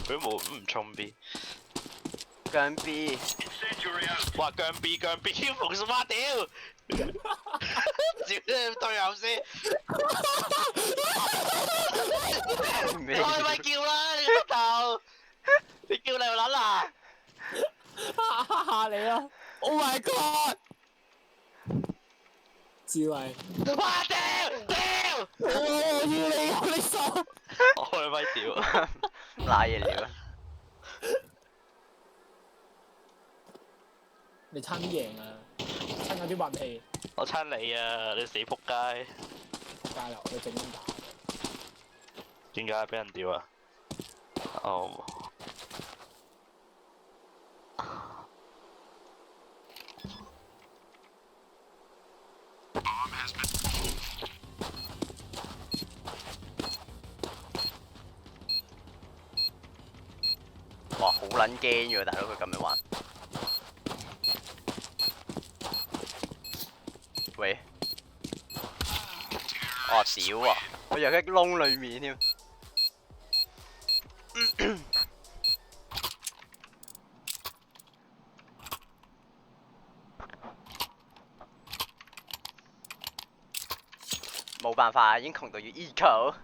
佢冇唔衝 B，姜 B， 哇姜 B 馮什麼屌！屌你隊友先，開咪叫啦你個禿頭，你叫你又撚啊！嚇你咯 ！Oh my god！ 智慧，哇屌！我要你有你數。我開咪屌，賴嘢料啊！你親贏啊！親有啲運氣，我親你啊！你死仆街！加油！你整咁打，點解俾人屌啊？哦。哇，好撚驚嘅喎，大佬佢咁樣玩。喂，哦屌啊！我以為佢喺窿裡面添。冇辦法，已經窮到要 eco。